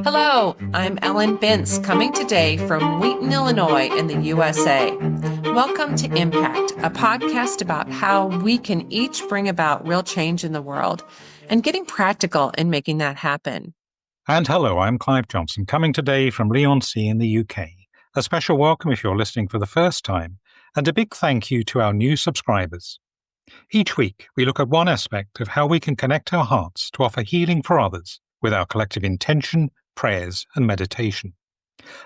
Hello, I'm Ellen Bintz, coming today from Wheaton, Illinois, in the USA. Welcome to Impact, a podcast about how we can each bring about real change in the world and getting practical in making that happen. And hello, I'm Clive Johnson, coming today from Leigh-on-Sea in the UK. A special welcome if you're listening for the first time, and a big thank you to our new subscribers. Each week, we look at one aspect of how we can connect our hearts to offer healing for others with our collective intention, prayers, and meditation,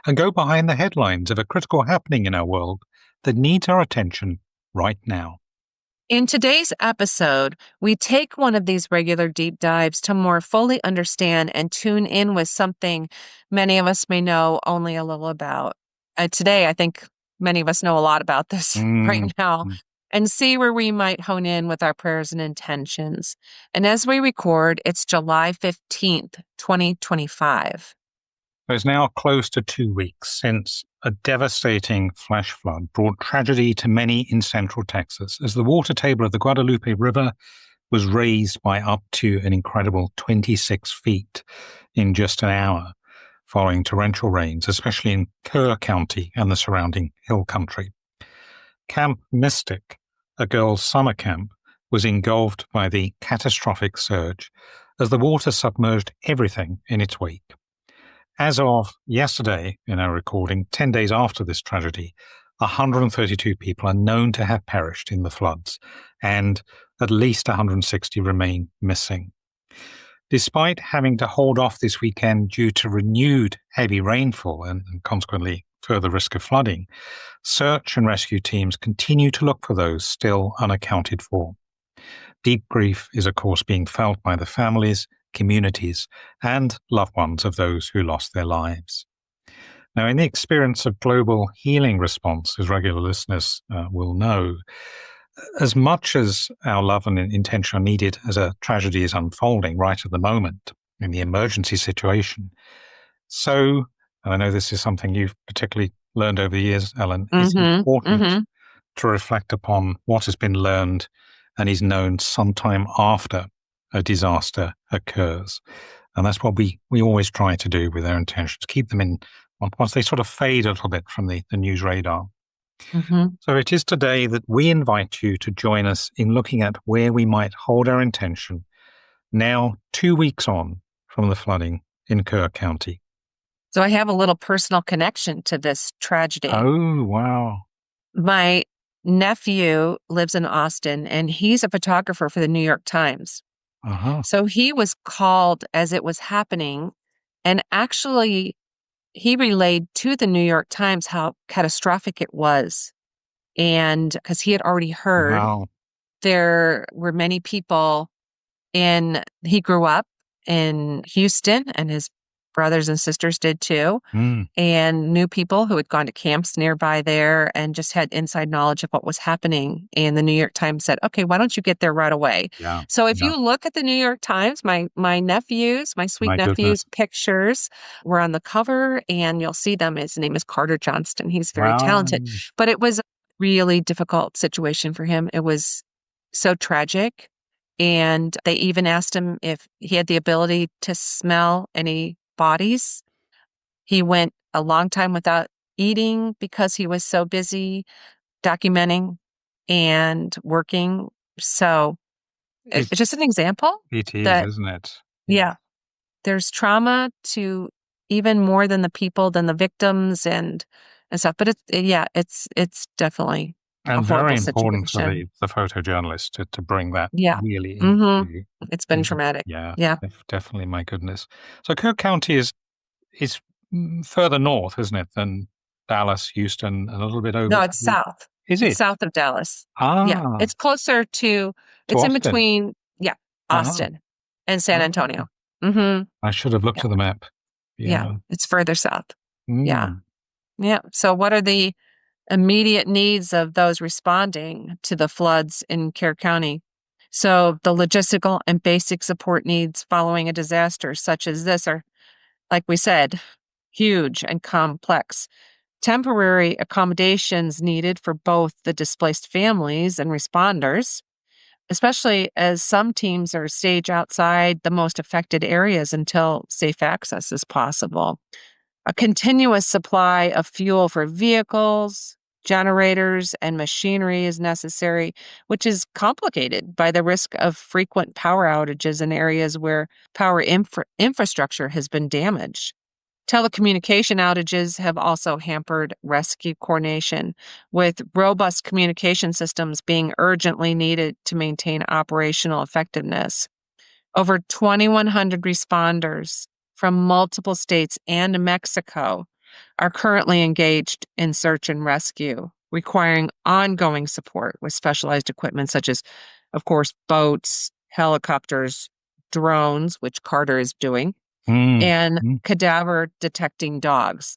and go behind the headlines of a critical happening in our world that needs our attention right now. In today's episode, we take one of these regular deep dives to more fully understand and tune in with something many of us may know only a little about. Today, I think many of us know a lot about this right now, and see where we might hone in with our prayers and intentions. And as we record, it's July 15th, 2025. It's now close to 2 weeks since a devastating flash flood brought tragedy to many in central Texas as the water table of the Guadalupe River was raised by up to an incredible 26 feet in just an hour following torrential rains, especially in Kerr County and the surrounding hill country. Camp Mystic, a girls' summer camp, was engulfed by the catastrophic surge as the water submerged everything in its wake. As of yesterday, in our recording, 10 days after this tragedy, 132 people are known to have perished in the floods, and at least 160 remain missing. Despite having to hold off this weekend due to renewed heavy rainfall and consequently further risk of flooding, search and rescue teams continue to look for those still unaccounted for. Deep grief is, of course, being felt by the families, communities, and loved ones of those who lost their lives. Now, in the experience of global healing response, as regular listeners will know, as much as our love and intention are needed as a tragedy is unfolding right at the moment in the emergency situation, so, and I know this is something you've particularly learned over the years, Ellen, it's important to reflect upon what has been learned and is known sometime after a disaster occurs. And that's what we always try to do with our intentions, keep them in once they sort of fade a little bit from the news radar. So it is today that we invite you to join us in looking at where we might hold our intention now 2 weeks on from the flooding in Kerr County. So I have a little personal connection to this tragedy. Oh, wow. My nephew lives in Austin, and he's a photographer for the New York Times. So he was called as it was happening, and actually he relayed to the New York Times how catastrophic it was. And because he had already heard there were many people he grew up in Houston, and his brothers and sisters did too, and knew people who had gone to camps nearby there and just had inside knowledge of what was happening. And the New York Times said, okay, why don't you get there right away? So if you look at the New York Times, my sweet nephew's pictures were on the cover, and you'll see them. His name is Carter Johnston. He's very talented, but it was a really difficult situation for him. It was so tragic. And they even asked him if he had the ability to smell any bodies. He went a long time without eating because he was so busy documenting and working. So it's just an example. It is, isn't it? Yeah. There's trauma to even more than the victims and stuff. But it's definitely and a very important for the photojournalist to bring that really It's been traumatic. Yeah, definitely. My goodness. So Kerr County is further north, isn't it, than Dallas, Houston, and a little bit over. No, it's south. Is it? It's south of Dallas. Ah. Yeah, it's closer to it's Austin. In between, Austin and San Antonio. I should have looked at the map. Yeah, it's further south. Yeah. So what are the immediate needs of those responding to the floods in Kerr County? So the logistical and basic support needs following a disaster such as this are, like we said, huge and complex. Temporary accommodations needed for both the displaced families and responders, especially as some teams are staged outside the most affected areas until safe access is possible. A continuous supply of fuel for vehicles, generators, and machinery is necessary, which is complicated by the risk of frequent power outages in areas where power infrastructure has been damaged. Telecommunication outages have also hampered rescue coordination, with robust communication systems being urgently needed to maintain operational effectiveness. Over 2,100 responders from multiple states and Mexico are currently engaged in search and rescue, requiring ongoing support with specialized equipment such as, of course, boats, helicopters, drones, which Carter is doing, and cadaver detecting dogs.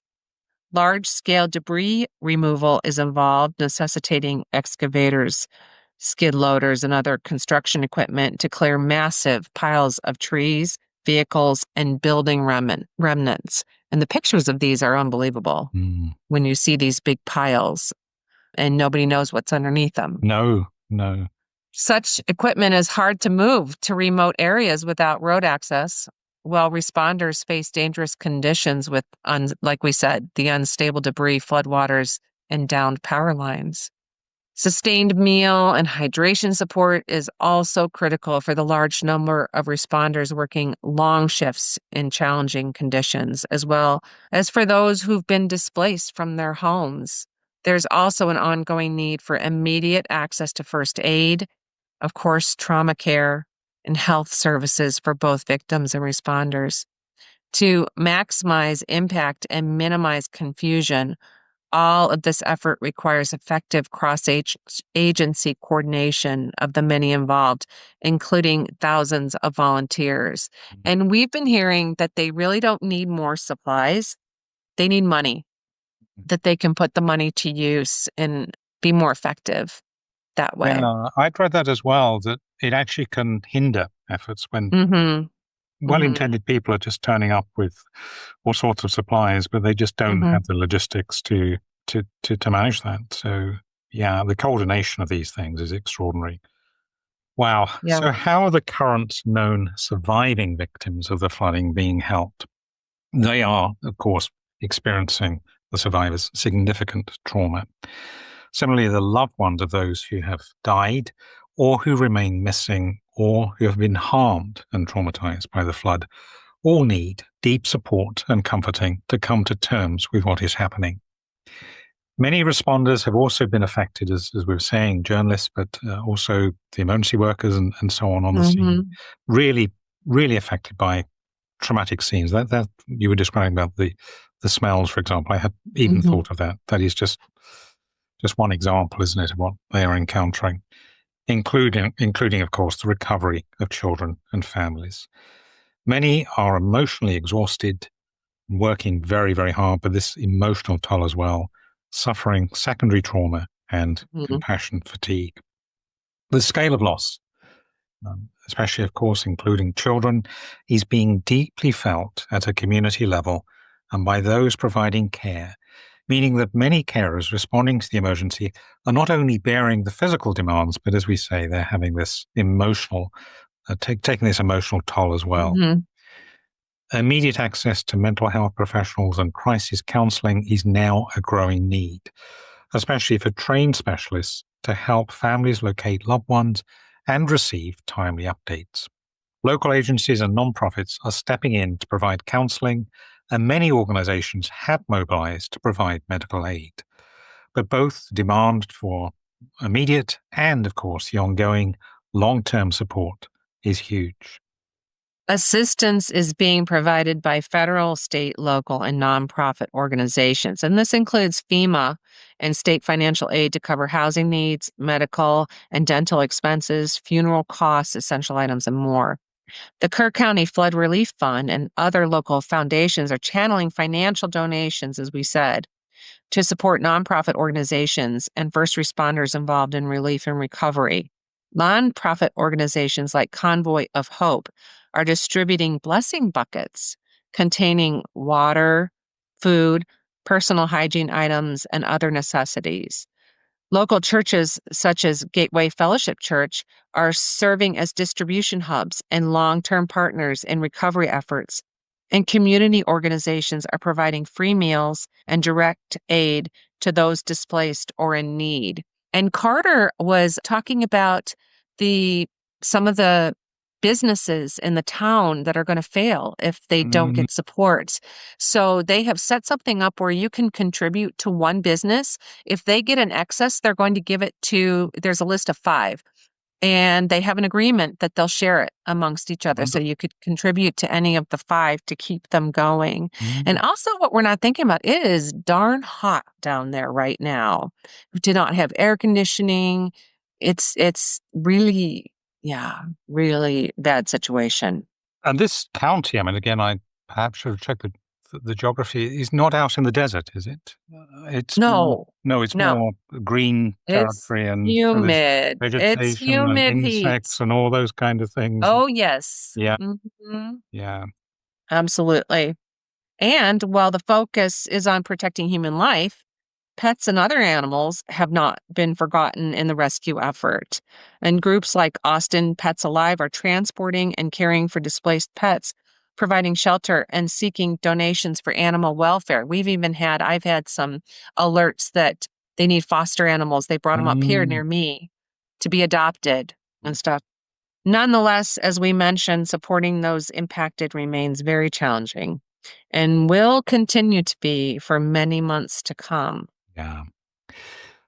Large scale debris removal is involved, necessitating excavators, skid loaders, and other construction equipment to clear massive piles of trees, vehicles, and building remnants. And the pictures of these are unbelievable when you see these big piles and nobody knows what's underneath them. No. Such equipment is hard to move to remote areas without road access, while responders face dangerous conditions with, like we said, the unstable debris, floodwaters, and downed power lines. Sustained meal and hydration support is also critical for the large number of responders working long shifts in challenging conditions, as well as for those who've been displaced from their homes. There's also an ongoing need for immediate access to first aid, of course, trauma care, and health services for both victims and responders. To maximize impact and minimize confusion, all of this effort requires effective cross-agency coordination of the many involved, including thousands of volunteers. And we've been hearing that they really don't need more supplies. They need money, that they can put the money to use and be more effective that way. Yeah, I'd read that as well, that it actually can hinder efforts when well-intended people are just turning up with all sorts of supplies, but they just don't have the logistics to manage that. So yeah, the coordination of these things is extraordinary. Wow. Yeah. So how are the current known surviving victims of the flooding being helped? They are, of course, experiencing, the survivors, significant trauma. Similarly, the loved ones of those who have died or who remain missing or who have been harmed and traumatized by the flood all need deep support and comforting to come to terms with what is happening. Many responders have also been affected, as we were saying, journalists, but also the emergency workers and so on the scene, really, really affected by traumatic scenes. That you were describing about the smells, for example. I had even thought of that. That is just one example, isn't it, of what they are encountering, including, of course, the recovery of children and families. Many are emotionally exhausted, working very, very hard, but this emotional toll as well, suffering secondary trauma and compassion fatigue. The scale of loss, especially, of course, including children, is being deeply felt at a community level and by those providing care, meaning that many carers responding to the emergency are not only bearing the physical demands, but as we say, they're having this emotional, taking this emotional toll as well. Immediate access to mental health professionals and crisis counseling is now a growing need, especially for trained specialists to help families locate loved ones and receive timely updates. Local agencies and nonprofits are stepping in to provide counseling, and many organizations have mobilized to provide medical aid. But both the demand for immediate and, of course, the ongoing long-term support is huge. Assistance is being provided by federal, state, local, and nonprofit organizations. And this includes FEMA and state financial aid to cover housing needs, medical and dental expenses, funeral costs, essential items, and more. The Kerr County Flood Relief Fund and other local foundations are channeling financial donations, as we said, to support nonprofit organizations and first responders involved in relief and recovery. Nonprofit organizations like Convoy of Hope are distributing blessing buckets containing water, food, personal hygiene items, and other necessities. Local churches, such as Gateway Fellowship Church, are serving as distribution hubs and long-term partners in recovery efforts. And community organizations are providing free meals and direct aid to those displaced or in need. And Carter was talking about the some of the businesses in the town that are going to fail if they don't Mm, get support. So they have set something up where you can contribute to one business. If they get an excess, they're going to give it to, there's a list of 5, and they have an agreement that they'll share it amongst each other. So wonderful. you could contribute to any of the 5 to keep them going. And Mm. also, what we're not thinking about, it is darn hot down there right now. We do not have air conditioning. It's really, yeah, really bad situation. And this county, I mean, again, I perhaps should have checked the geography, is not out in the desert, is it? It's more, No, no, it's no, more green it's territory, and so there's humid. It's vegetation and humid heat. insects and all those kind of things. Oh, yes. Yeah, Mhm. yeah. Absolutely. And while the focus is on protecting human life, pets and other animals have not been forgotten in the rescue effort. And groups like Austin Pets Alive are transporting and caring for displaced pets, providing shelter and seeking donations for animal welfare. I've had some alerts that they need foster animals. They brought them up here Mm, near me to be adopted and stuff. Nonetheless, as we mentioned, supporting those impacted remains very challenging and will continue to be for many months to come. yeah.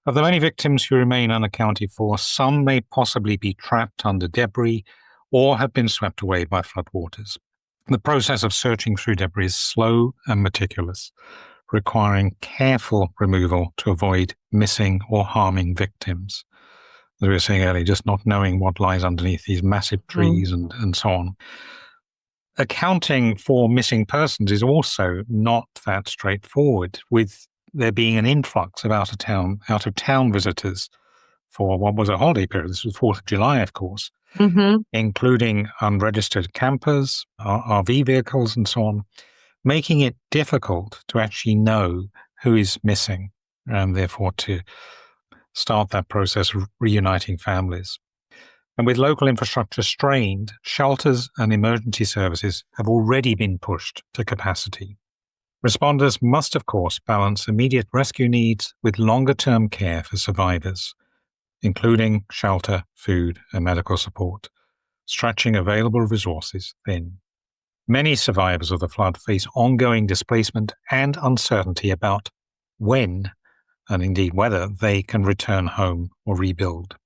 Of the many victims who remain unaccounted for, some may possibly be trapped under debris or have been swept away by floodwaters. The process of searching through debris is slow and meticulous, requiring careful removal to avoid missing or harming victims. As we were saying earlier, just not knowing what lies underneath these massive Mhm. trees and so on. Accounting for missing persons is also not that straightforward, with there being an influx of out of town visitors for what was a holiday period. This was 4th of July, of course, Mhm. including unregistered campers, RV vehicles, and so on, making it difficult to actually know who is missing, and therefore to start that process of reuniting families. And with local infrastructure strained, shelters and emergency services have already been pushed to capacity. Responders must, of course, balance immediate rescue needs with longer-term care for survivors, including shelter, food, and medical support, stretching available resources thin. Many survivors of the flood face ongoing displacement and uncertainty about when, and indeed whether, they can return home or rebuild.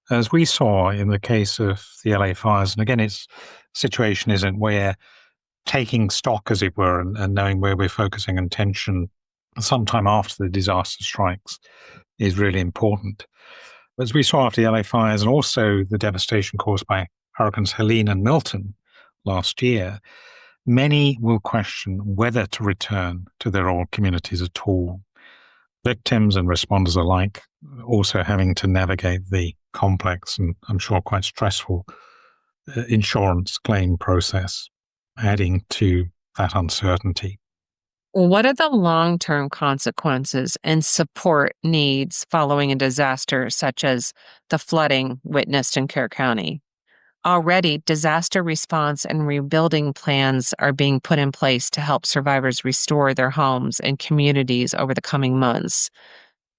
As we saw in the case of the LA fires, and again, its situation isn't where taking stock, as it were, and knowing where we're focusing attention sometime after the disaster strikes is really important. As we saw after the LA fires and also the devastation caused by Hurricanes Helene and Milton last year, many will question whether to return to their old communities at all. Victims and responders alike also having to navigate the complex and I'm sure quite stressful insurance claim process, adding to that uncertainty. What are the long-term consequences and support needs following a disaster such as the flooding witnessed in Kerr County? Already, disaster response and rebuilding plans are being put in place to help survivors restore their homes and communities over the coming months.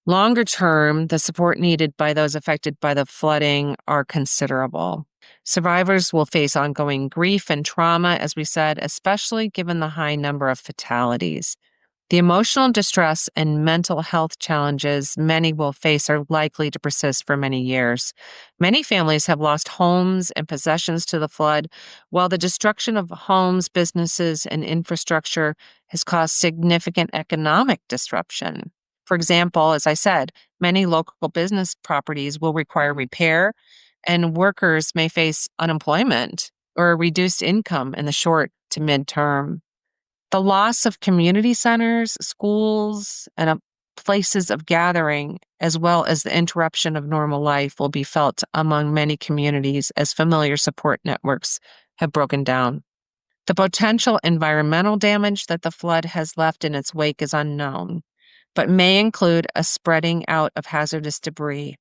Longer term, the support needed by those affected by the flooding are considerable. Survivors will face ongoing grief and trauma, as we said, especially given the high number of fatalities. The emotional distress and mental health challenges many will face are likely to persist for many years. Many families have lost homes and possessions to the flood, while the destruction of homes, businesses, and infrastructure has caused significant economic disruption. For example, as I said, many local business properties will require repair, and workers may face unemployment or reduced income in the short to midterm. The loss of community centers, schools, and places of gathering, as well as the interruption of normal life, will be felt among many communities as familiar support networks have broken down. The potential environmental damage that the flood has left in its wake is unknown. but may include a spreading out of hazardous debris,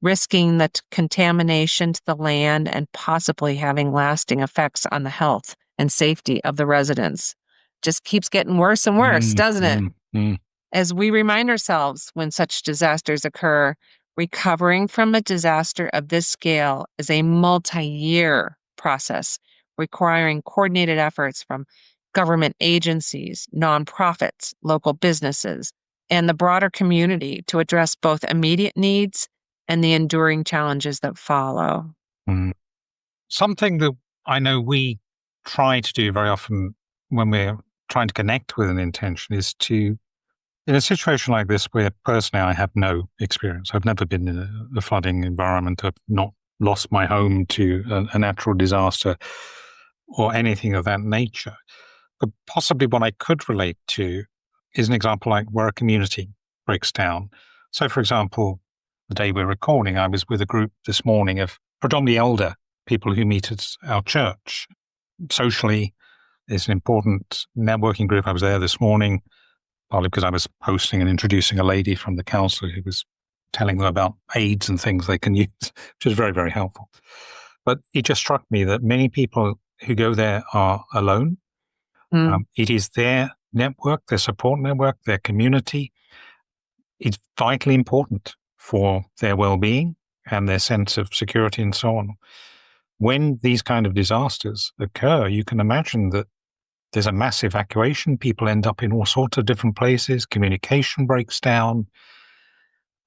risking the contamination to the land and possibly having lasting effects on the health and safety of the residents. Just keeps getting worse and worse, doesn't it? As we remind ourselves when such disasters occur, recovering from a disaster of this scale is a multi-year process requiring coordinated efforts from government agencies, nonprofits, local businesses, and the broader community to address both immediate needs and the enduring challenges that follow. Something that I know we try to do very often when we're trying to connect with an intention is to, in a situation like this where personally I have no experience, I've never been in a flooding environment, I've not lost my home to a natural disaster or anything of that nature. But possibly what I could relate to is an example like where a community breaks down. So, for example, the day we're recording, I was with a group this morning of predominantly elder people who meet at our church. Socially, it's an important networking group. I was there this morning, partly because I was hosting and introducing a lady from the council who was telling them about aids and things they can use, which is very, very helpful. But it just struck me that many people who go there are alone. It is their network, their support network, their community. It's vitally important for their well-being and their sense of security and so on. When these kind of disasters occur, you can imagine that there's a mass evacuation. People end up in all sorts of different places. Communication breaks down.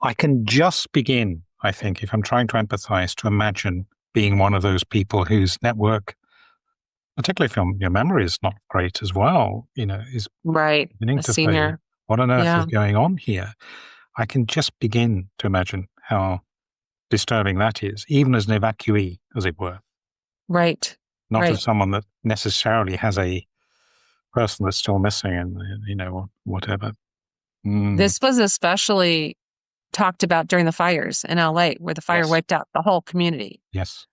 I can just begin, I think, if I'm trying to empathize, to imagine being one of those people whose network, particularly if your memory is not great as well, is right. beginning to senior. say, what on earth is going on here? I can just begin to imagine how disturbing that is, even as an evacuee, as it were. Right. Not as someone that necessarily has a person that's still missing and, whatever. This was especially talked about during the fires in LA, where the fire wiped out the whole community. Yes.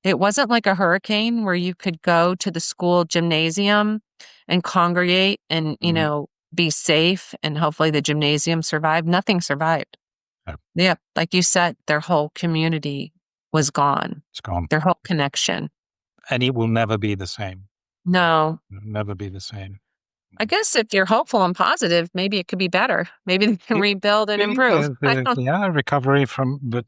It wasn't like a hurricane where you could go to the school gymnasium and congregate and, be safe and hopefully the gymnasium survived. Nothing survived. No. Yeah. Like you said, their whole community was gone. It's gone. Their whole connection. And it will never be the same. No. It'll never be the same. I guess if you're hopeful and positive, maybe it could be better. Maybe they can rebuild and improve. Recovery from, but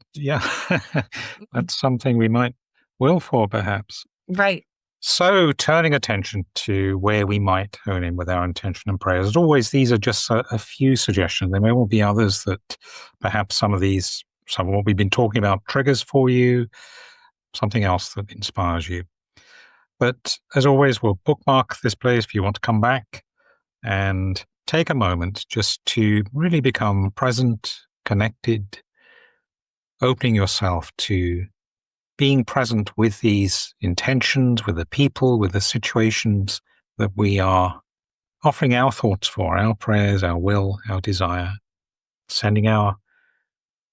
that's something we might will for perhaps. Right. So turning attention to where we might hone in with our intention and prayers. As always, these are just a few suggestions. There may well be others that perhaps some of what we've been talking about triggers for you, something else that inspires you. But as always, we'll bookmark this place if you want to come back and take a moment just to really become present, connected, opening yourself to being present with these intentions, with the people, with the situations that we are offering our thoughts for, our prayers, our will, our desire, sending our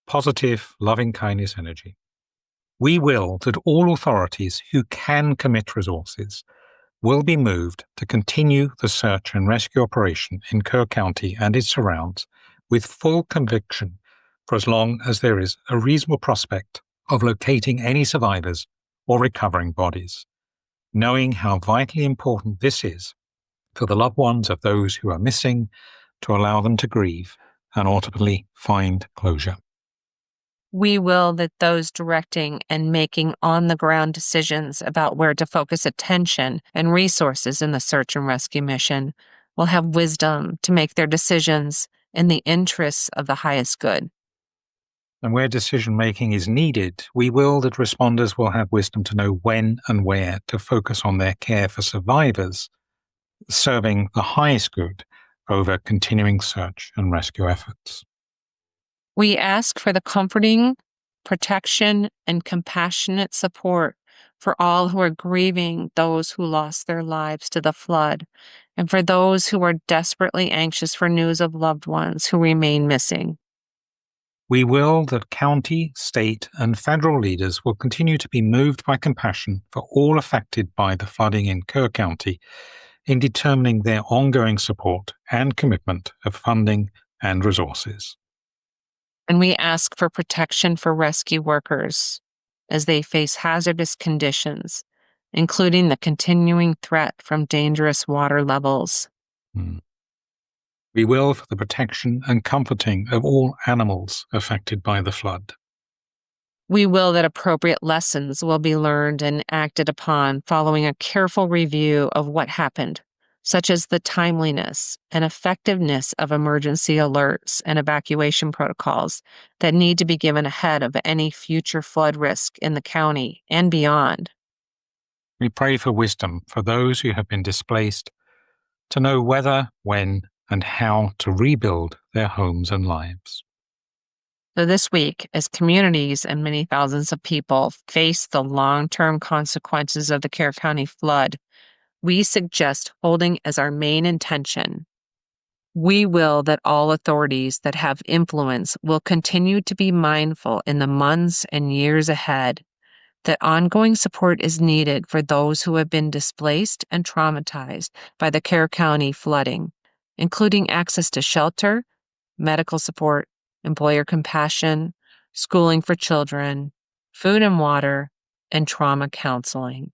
positive, loving kindness energy. We will that all authorities who can commit resources will be moved to continue the search and rescue operation in Kerr County and its surrounds with full conviction for as long as there is a reasonable prospect of locating any survivors or recovering bodies, knowing how vitally important this is for the loved ones of those who are missing, to allow them to grieve and ultimately find closure. We will that those directing and making on-the-ground decisions about where to focus attention and resources in the search and rescue mission will have wisdom to make their decisions in the interests of the highest good. And where decision-making is needed, we will that responders will have wisdom to know when and where to focus on their care for survivors, serving the highest good over continuing search and rescue efforts. We ask for the comforting, protection, and compassionate support for all who are grieving those who lost their lives to the flood, and for those who are desperately anxious for news of loved ones who remain missing. We will that county, state, and federal leaders will continue to be moved by compassion for all affected by the flooding in Kerr County in determining their ongoing support and commitment of funding and resources. And we ask for protection for rescue workers as they face hazardous conditions, including the continuing threat from dangerous water levels. We will for the protection and comforting of all animals affected by the flood. We will that appropriate lessons will be learned and acted upon following a careful review of what happened, such as the timeliness and effectiveness of emergency alerts and evacuation protocols that need to be given ahead of any future flood risk in the county and beyond. We pray for wisdom for those who have been displaced to know whether, when, and how to rebuild their homes and lives. So this week, as communities and many thousands of people face the long-term consequences of the Kerr County flood, we suggest holding as our main intention. We will that all authorities that have influence will continue to be mindful in the months and years ahead that ongoing support is needed for those who have been displaced and traumatized by the Kerr County flooding, including access to shelter, medical support, employer compassion, schooling for children, food and water, and trauma counseling.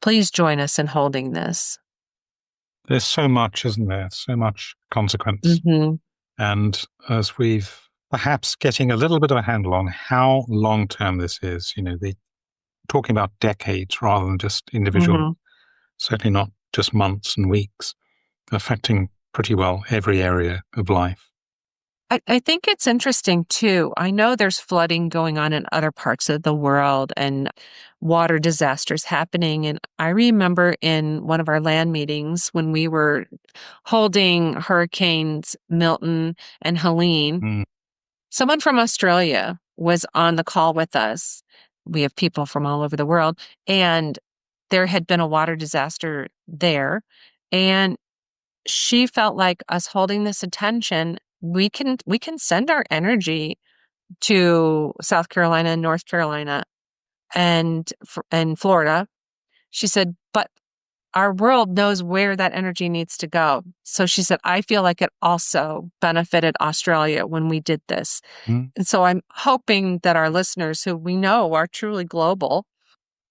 Please join us in holding this. There's so much, isn't there? So much consequence. And as we've perhaps getting a little bit of a handle on how long-term this is, they're talking about decades rather than just individual, certainly not just months and weeks, affecting pretty well every area of life. I think it's interesting too. I know there's flooding going on in other parts of the world and water disasters happening. And I remember in one of our land meetings when we were holding Hurricanes Milton and Helene, someone from Australia was on the call with us. We have people from all over the world, and there had been a water disaster there. And she felt like us holding this attention, we can send our energy to South Carolina and North Carolina and Florida. She said, but our world knows where that energy needs to go. So she said, I feel like it also benefited Australia when we did this. And so I'm hoping that our listeners, who we know are truly global,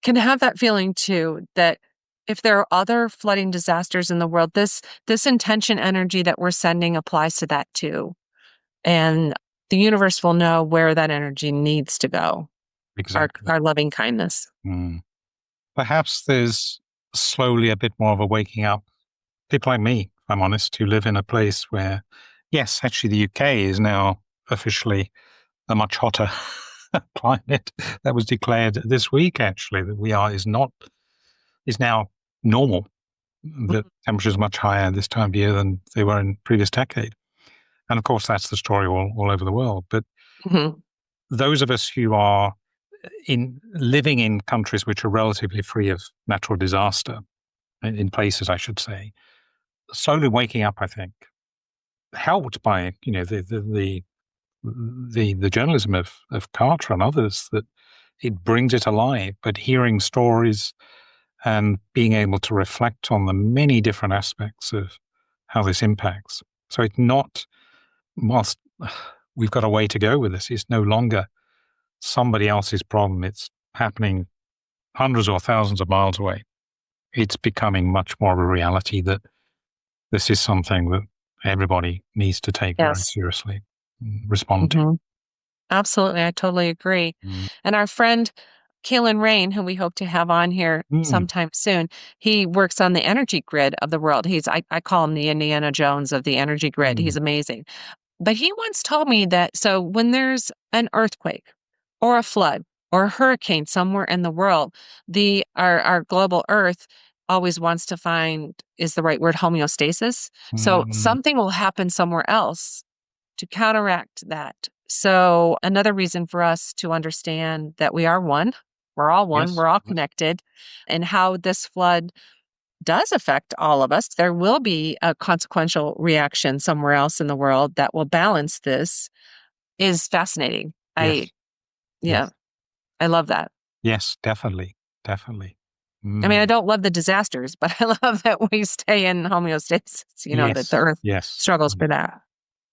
can have that feeling too, that if there are other flooding disasters in the world, this intention energy that we're sending applies to that too. And the universe will know where that energy needs to go. Exactly. Our loving kindness. Perhaps there's slowly a bit more of a waking up. People like me, if I'm honest, who live in a place where, yes, actually the UK is now officially a much hotter climate. That was declared this week, actually, that is now normal. The temperature is much higher this time of year than they were in previous decade. And of course, that's the story all over the world. But those of us who are living in countries which are relatively free of natural disaster, in places, I should say, slowly waking up, I think, helped by the journalism of Carter and others, that it brings it alive. But hearing stories and being able to reflect on the many different aspects of how this impacts. So it's not, whilst we've got a way to go with this, it's no longer somebody else's problem. It's happening hundreds or thousands of miles away. It's becoming much more of a reality that this is something that everybody needs to take very seriously and respond to. Absolutely. I totally agree. And our friend, Kaylin Rain, who we hope to have on here sometime soon, he works on the energy grid of the world. I call him the Indiana Jones of the energy grid. He's amazing. But he once told me that, so when there's an earthquake or a flood or a hurricane somewhere in the world, our global Earth always wants to find, is the right word, homeostasis. So something will happen somewhere else to counteract that. So another reason for us to understand that we are one, we're all one, we're all connected, and how this flood does affect all of us. There will be a consequential reaction somewhere else in the world that will balance this is fascinating. I love that. Yes, definitely. I mean, I don't love the disasters, but I love that we stay in homeostasis, that the earth struggles for that.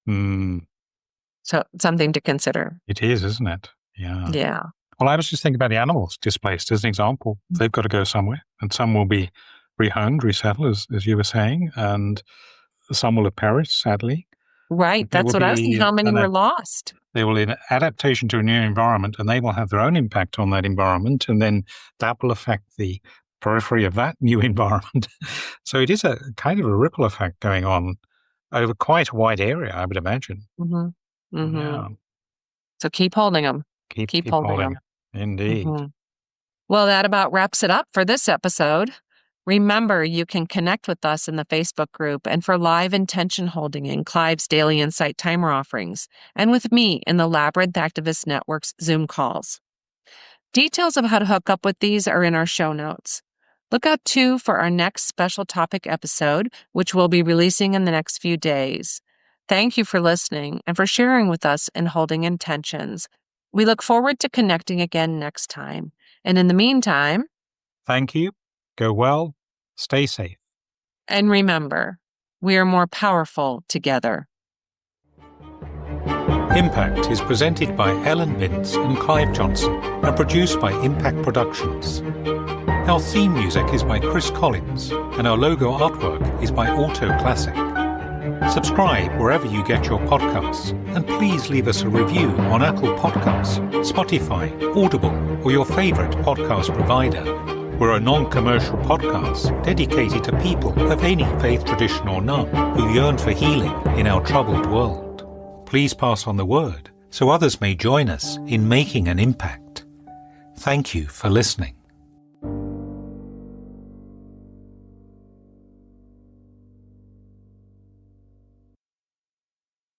So something to consider. It is, isn't it? Yeah. Yeah. Well, I was just thinking about the animals displaced as an example. They've got to go somewhere, and some will be rehomed, resettled, as you were saying, and some will have perished, sadly. Right. That's what I was thinking. How many were lost? They will in adaptation to a new environment, and they will have their own impact on that environment, and then that will affect the periphery of that new environment. So it is a kind of a ripple effect going on over quite a wide area, I would imagine. Mm-hmm. Mm-hmm. Yeah. So keep holding them. Keep holding them. Indeed. Mm-hmm. Well, that about wraps it up for this episode. Remember, you can connect with us in the Facebook group and for live intention holding in Clive's Daily Insight Timer offerings, and with me in the Labyrinth Activist Network's Zoom calls. Details of how to hook up with these are in our show notes. Look out, too, for our next special topic episode, which we'll be releasing in the next few days. Thank you for listening and for sharing with us in holding intentions. We look forward to connecting again next time. And in the meantime, thank you. Go well. Stay safe. And remember, we are more powerful together. Impact is presented by Ellen Binns and Clive Johnson and produced by Impact Productions. Our theme music is by Chris Collins and our logo artwork is by Auto Classic. Subscribe wherever you get your podcasts and please leave us a review on Apple Podcasts, Spotify, Audible, or your favorite podcast provider. We're a non-commercial podcast dedicated to people of any faith tradition or none who yearn for healing in our troubled world. Please pass on the word so others may join us in making an impact. Thank you for listening.